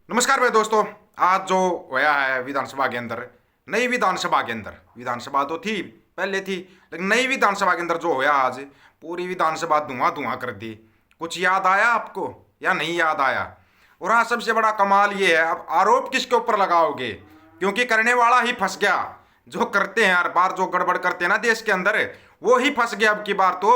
नमस्कार भाई दोस्तों। आज जो होया है विधानसभा के अंदर, नई विधानसभा के अंदर, विधानसभा तो थी पहले थी, लेकिन नई विधानसभा के अंदर जो होया आज, पूरी विधानसभा धुआं धुआं कर दी। कुछ याद आया आपको या नहीं याद आया? और हाँ, सबसे बड़ा कमाल ये है, अब आरोप किसके ऊपर लगाओगे? क्योंकि करने वाला ही फंस गया। जो करते हैं हर बार, जो गड़बड़ करते हैं ना देश के अंदर, वो ही फंस गया अब की बार तो।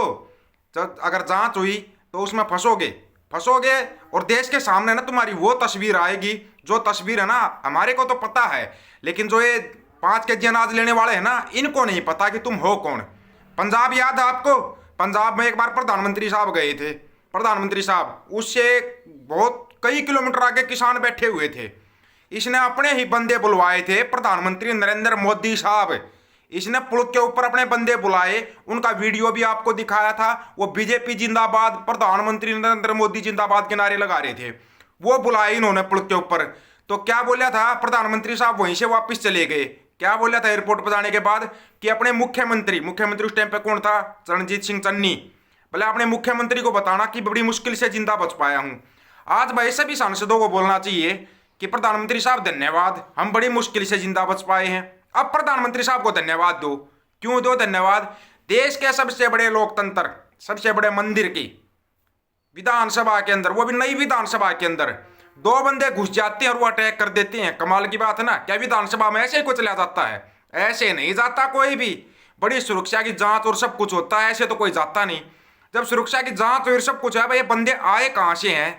जब अगर जांच हुई तो उसमें फंसोगे फंसोगे। और देश के सामने ना तुम्हारी वो तस्वीर आएगी, जो तस्वीर है ना, हमारे को तो पता है, लेकिन जो ये 5 केजी अनाज लेने वाले हैं ना, इनको नहीं पता कि तुम हो कौन। पंजाब याद है आपको? पंजाब में एक बार प्रधानमंत्री साहब गए थे। प्रधानमंत्री साहब, उससे बहुत कई किलोमीटर आगे किसान बैठे हुए थे। इसने अपने ही बंदे बुलवाए थे, प्रधानमंत्री नरेंद्र मोदी साहब। इसने पुल के ऊपर अपने बंदे बुलाए, उनका वीडियो भी आपको दिखाया था। वो बीजेपी जिंदाबाद, प्रधानमंत्री नरेंद्र मोदी जिंदाबाद के नारे लगा रहे थे। वो बुलाए इन्होंने पुल के ऊपर। तो क्या बोला था प्रधानमंत्री साहब? वहीं से वापस चले गए। क्या बोला था एयरपोर्ट पर जाने के बाद? कि अपने मुख्यमंत्री मुख्यमंत्री उस टाइम पे कौन था? रणजीत सिंह चन्नी। बोले अपने मुख्यमंत्री को बताना कि बड़ी मुश्किल से जिंदा बच पाया हूं। आज भाई सभी सांसदों को बोलना चाहिए कि प्रधानमंत्री साहब धन्यवाद, हम बड़ी मुश्किल से जिंदा बच पाए हैं। अब प्रधानमंत्री साहब को धन्यवाद दो। क्यों दो धन्यवाद? देश के सबसे बड़े लोकतंत्र, सबसे बड़े मंदिर की विधानसभा के अंदर, वो भी नई विधानसभा के अंदर, दो बंदे घुस जाते हैं और वो अटैक कर देते हैं। कमाल की बात है ना। क्या विधानसभा में ऐसे ही कुछ लिया जाता है? ऐसे नहीं जाता कोई भी। बड़ी सुरक्षा की जांच और सब कुछ होता है, ऐसे तो कोई जाता नहीं। जब सुरक्षा की जांच और सब कुछ है, भाई ये बंदे आए कहां से हैं?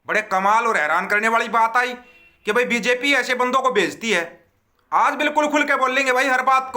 बड़े कमाल और हैरान करने वाली बात आई कि भाई बीजेपी ऐसे बंदों को भेजती है। आज बिल्कुल खुल के बोलेंगे भाई, हर बात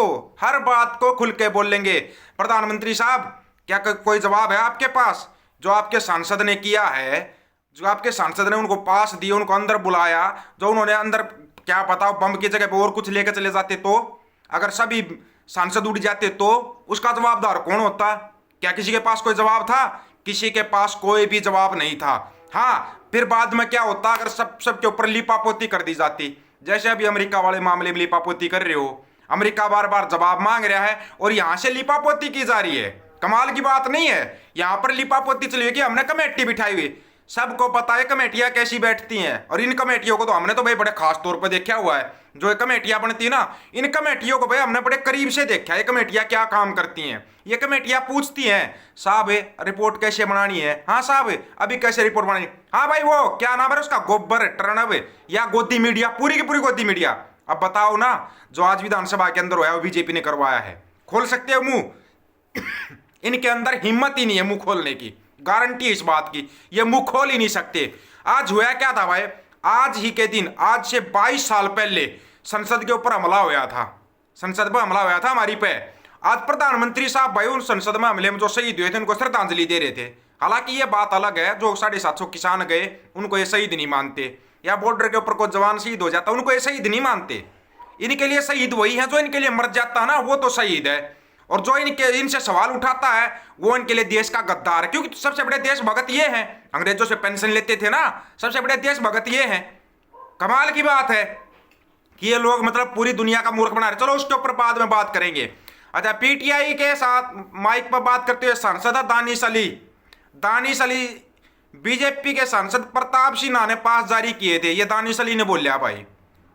को खुल के बोलेंगे। प्रधानमंत्री साहब, क्या कोई जवाब है आपके पास? जो आपके सांसद ने किया है, जो आपके सांसद ने उनको पास दिए, उनको अंदर बुलाया, जो उन्होंने अंदर, क्या पता बम की जगह पे और कुछ लेकर चले जाते तो, अगर सभी सांसद उड़ जाते तो उसका जवाबदार कौन होता? क्या किसी के पास कोई जवाब था? किसी के पास कोई भी जवाब नहीं था। हाँ, फिर बाद में क्या होता अगर सबके ऊपर लीपापोती कर दी जाती? जैसे अभी अमेरिका वाले मामले में लीपापोती कर रहे हो। अमेरिका बार बार जवाब मांग रहा है और यहां से लीपापोती की जा रही है। कमाल की बात नहीं है? यहां पर लीपापोती चली हुई कि हमने कमेटी बिठाई हुई। सबको पता है कमेटियां कैसी बैठती हैं, और इन कमेटियों को तो हमने तो भाई बड़े खास तौर पर देखा हुआ है। जो ये कमेटियां बनती है ना, इन कमेटियों को भाई हमने बड़े करीब से देखा है। ये कमेटियां क्या काम करती हैं? ये कमेटियां पूछती हैं, साहब रिपोर्ट कैसे बनानी है? हाँ साहब, अभी कैसे रिपोर्ट बनानी? हाँ भाई, वो क्या नाम है उसका, गोबर टर्नव या गोदी मीडिया, पूरी की पूरी गोदी मीडिया। अब बताओ ना, जो आज विधानसभा के अंदर हुआ वो बीजेपी ने करवाया है। खोल सकते हो मुंह? इनके अंदर हिम्मत ही नहीं है मुंह खोलने की। गारंटी इस बात की, ये मुंह खोल ही नहीं सकते। आज हुआ क्या था भाई? आज ही के दिन, आज से 22 साल पहले संसद के ऊपर हमला हुआ था। संसद पर हमला हुआ था हमारी पे। आज प्रधानमंत्री साहब भाई उन संसद में हमले में जो शहीद हुए थे उनको श्रद्धांजलि दे रहे थे। हालांकि ये बात अलग है, जो 750 किसान गए उनको ये शहीद नहीं मानते, या बॉर्डर के ऊपर कोई जवान शहीद हो जाता उनको ये शहीद नहीं मानते। इनके लिए शहीद वही है जो इनके लिए मर जाता है ना, वो तो शहीद है। और जो इनसे सवाल उठाता है वो इनके लिए देश का गद्दार है। क्योंकि सबसे बड़े देशभक्त ये हैं। अंग्रेजों से पेंशन लेते थे ना, सबसे बड़े देशभक्त ये हैं। कमाल की बात है कि ये लोग मतलब पूरी दुनिया का मूर्ख बना रहे। चलो उसके ऊपर बाद में बात करेंगे। अच्छा, पीटीआई के साथ माइक पर बात करते हुए सांसद दानिश अली, बीजेपी के सांसद प्रताप सिन्हा ने पास जारी किए थे। ये दानिश अली ने बोल लिया भाई।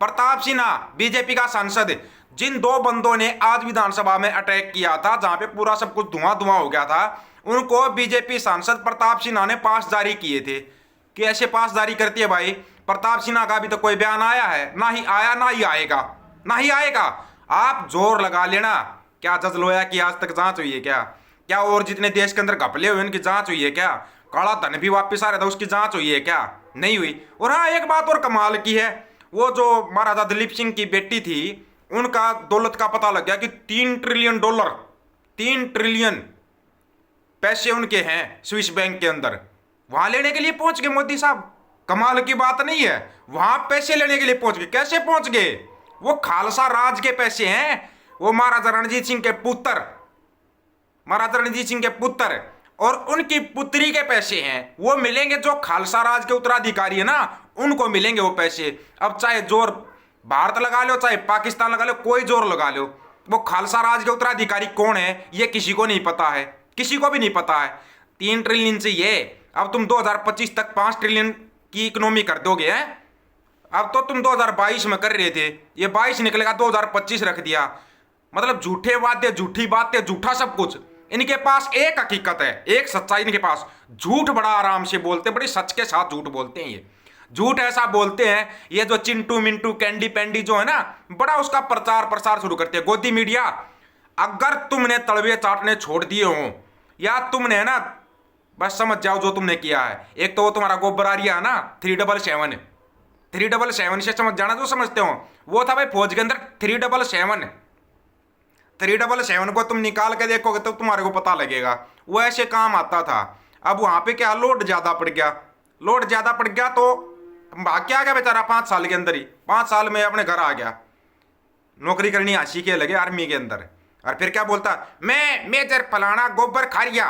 प्रताप सिन्हा बीजेपी का सांसद, जिन दो बंदों ने आज विधानसभा में अटैक किया था, जहां पे पूरा सब कुछ धुआं धुआं हो गया था, उनको बीजेपी सांसद प्रताप सिन्हा ने पास जारी किए थे। कि ऐसे पास जारी करती है भाई? प्रताप सिन्हा का अभी तो कोई बयान आया है? ना ही आया, ना ही आएगा, ना ही आएगा। आप जोर लगा लेना। क्या जज लोया की आज तक जांच हुई है क्या? क्या और जितने देश के अंदर घपले हुए उनकी जांच हुई है क्या? काला धन भी वापस आ रहा था, उसकी जांच हुई है क्या? नहीं हुई। और हाँ, एक बात और कमाल की है, वो जो महाराजा दिलीप सिंह की बेटी थी, उनका दौलत का पता लग गया कि $3 ट्रिलियन, 3 ट्रिलियन पैसे उनके हैं स्विस बैंक के अंदर। वहां लेने के लिए पहुंच गए मोदी साहब। कमाल की बात नहीं है? वहां पैसे लेने के लिए पहुंच गए। कैसे पहुंच गए? वो खालसा राज के पैसे हैं। वो महाराजा रणजीत सिंह के पुत्र, महाराजा रणजीत सिंह के पुत्र और उनकी पुत्री के पैसे हैं। वो मिलेंगे जो खालसा राज के उत्तराधिकारी है ना, उनको मिलेंगे वो पैसे। अब चाहे जोर भारत लगा लो, चाहे पाकिस्तान लगा लो, कोई जोर लगा लो, वो खालसा राज के उत्तराधिकारी कौन है ये किसी को नहीं पता है, किसी को भी नहीं पता है। 3 ट्रिलियन से ये अब तुम 2025 तक 5 ट्रिलियन की इकोनॉमी कर दोगे हैं? अब तो तुम 2022 में कर रहे थे, ये 22 निकलेगा 2025 रख दिया। मतलब झूठे वादे, झूठी बातें, झूठा सब कुछ। इनके पास एक हकीकत है, एक सच्चाई इनके पास। झूठ बड़ा आराम से बोलते, बड़ी सच के साथ झूठ बोलते हैं ये। झूठ ऐसा बोलते हैं, ये जो चिंटू मिंटू कैंडी पैंडी जो है ना, बड़ा उसका प्रचार प्रसार शुरू करते हैं। गोदी मीडिया, अगर तुमने तलवे चाटने छोड़ दिए हो, या तुमने ना बस समझ जाओ जो तुमने किया है। एक तो वो तुम्हारा गोबर आ रही है ना 377, 377 से समझ जाना जो समझते हो। वो था भाई फौज के अंदर 377, 377 को तुम निकाल के देखोगे तो तुम्हारे को पता लगेगा वो ऐसे काम आता था। अब वहां पे क्या लोड ज्यादा पड़ गया, लोड ज्यादा पड़ गया तो भाग के आ गया बेचारा 5 साल के अंदर ही। 5 साल में अपने घर आ गया, नौकरी करनी आशी के लगे आर्मी के अंदर। और फिर क्या बोलता, मैं मेजर फलाना गोबर खारिया।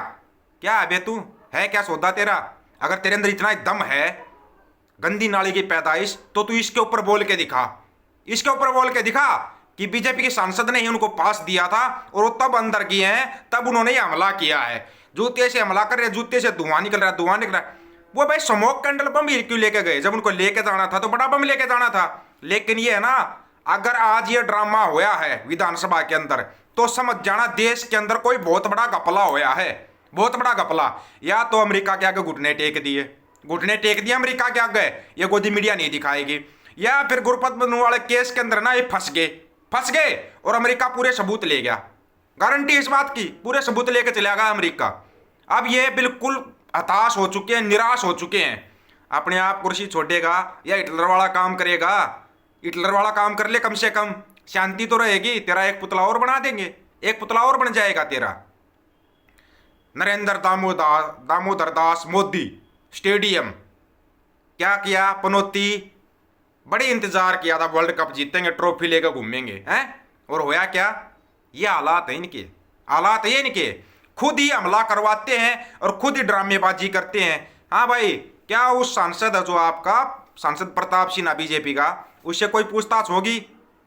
क्या है बे तू, है क्या सौदा तेरा? अगर तेरे अंदर इतना दम है, गंदी नाली की पैदाइश, तो तू इसके ऊपर बोल के दिखा, इसके ऊपर बोल के दिखा कि बीजेपी के सांसद ने ही उनको पास दिया था और वो तब अंदर गए हैं, तब उन्होंने ये हमला किया है। जूते से हमला कर रहे, जूते से धुआं निकल रहा है, धुआं निकल रहा है। वो भाई स्मोक कैंडल बम ही क्यों लेके गए? जब उनको लेके जाना था तो बड़ा बम लेके जाना था। लेकिन ये है ना, अगर आज ये ड्रामा होया है विधानसभा के अंदर, तो समझ जाना देश के अंदर कोई बहुत बड़ा घपला होया है, बहुत बड़ा घपला। या तो अमेरिका के आगे घुटने टेक दिए, घुटने टेक दिए अमेरिका के आगे, ये गोदी मीडिया नहीं दिखाएगी। या फिर गुरपत बंधु वाले केस के अंदर ना ये फंस गए और अमेरिका पूरे सबूत ले गया। गारंटी इस बात की, पूरे सबूत लेके चला गया अमेरिका। अब ये बिल्कुल हताश हो चुके हैं, निराश हो चुके हैं। अपने आप कुर्सी छोड़ेगा या हिटलर वाला काम करेगा? हिटलर वाला काम कर ले, कम से कम शांति तो रहेगी। तेरा एक पुतला और बना देंगे, एक पुतला और बन जाएगा तेरा। नरेंद्र दामोदर दास मोदी स्टेडियम क्या किया? पनौती, बड़े इंतजार किया था वर्ल्ड कप जीतेंगे, ट्रॉफी लेकर घूमेंगे हैं, और होया क्या? ये हालात है इनके, हालात है इनके। खुद ही हमला करवाते हैं और खुद ही ड्रामेबाजी करते हैं। हाँ भाई, क्या उस सांसद है जो आपका सांसद प्रताप सिन्हा बीजेपी का, उससे कोई पूछताछ होगी?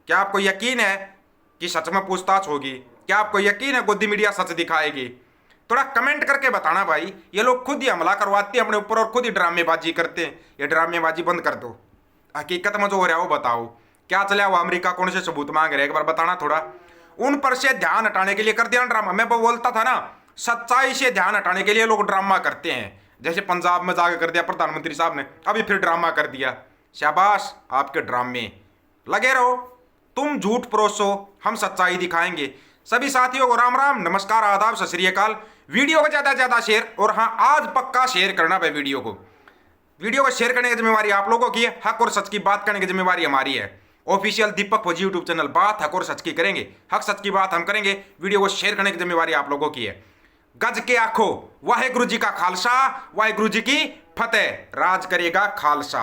क्या आपको यकीन है कि सच में पूछताछ होगी? क्या आपको यकीन है गोदी मीडिया सच दिखाएगी? थोड़ा कमेंट करके बताना भाई। ये लोग खुद ही हमला करवाते हैं अपने ऊपर और खुद ही ड्रामेबाजी करते हैं। ये ड्रामेबाजी बंद कर दो, हकीकत में जो हो रहा है वो बताओ। क्या चला हुआ अमेरिका, कौन से सबूत मांग रहे हैं, एक बार बताना थोड़ा। उन पर से ध्यान हटाने के लिए कर दिया ड्रामा। मैं बोलता था ना, सच्चाई से ध्यान हटाने के लिए लोग ड्रामा करते हैं। जैसे पंजाब में जाकर कर दिया प्रधानमंत्री साहब ने, अभी फिर ड्रामा कर दिया। शाबाश आपके ड्रामे, लगे रहो। तुम झूठ परोसो, हम सच्चाई दिखाएंगे। सभी साथियों को राम राम, नमस्कार, आदाब, सत श्री अकाल। वीडियो को ज़्यादा से ज़्यादा शेयर, और हाँ आज पक्का शेयर करना भाई। वीडियो को शेयर करने की जिम्मेवारी आप लोगों की है, हक और सच की बात करने की जिम्मेवारी हमारी है। ऑफिशियल दीपक फौजी यूट्यूब चैनल, बात हक और सच की करेंगे, हक सच की बात हम करेंगे। वीडियो को शेयर करने की जिम्मेवारी आप लोगों की है। गज के आखो, वाहेगुरु जी का खालसा, वाहेगुरु जी की फतेह। राज करेगा खालसा।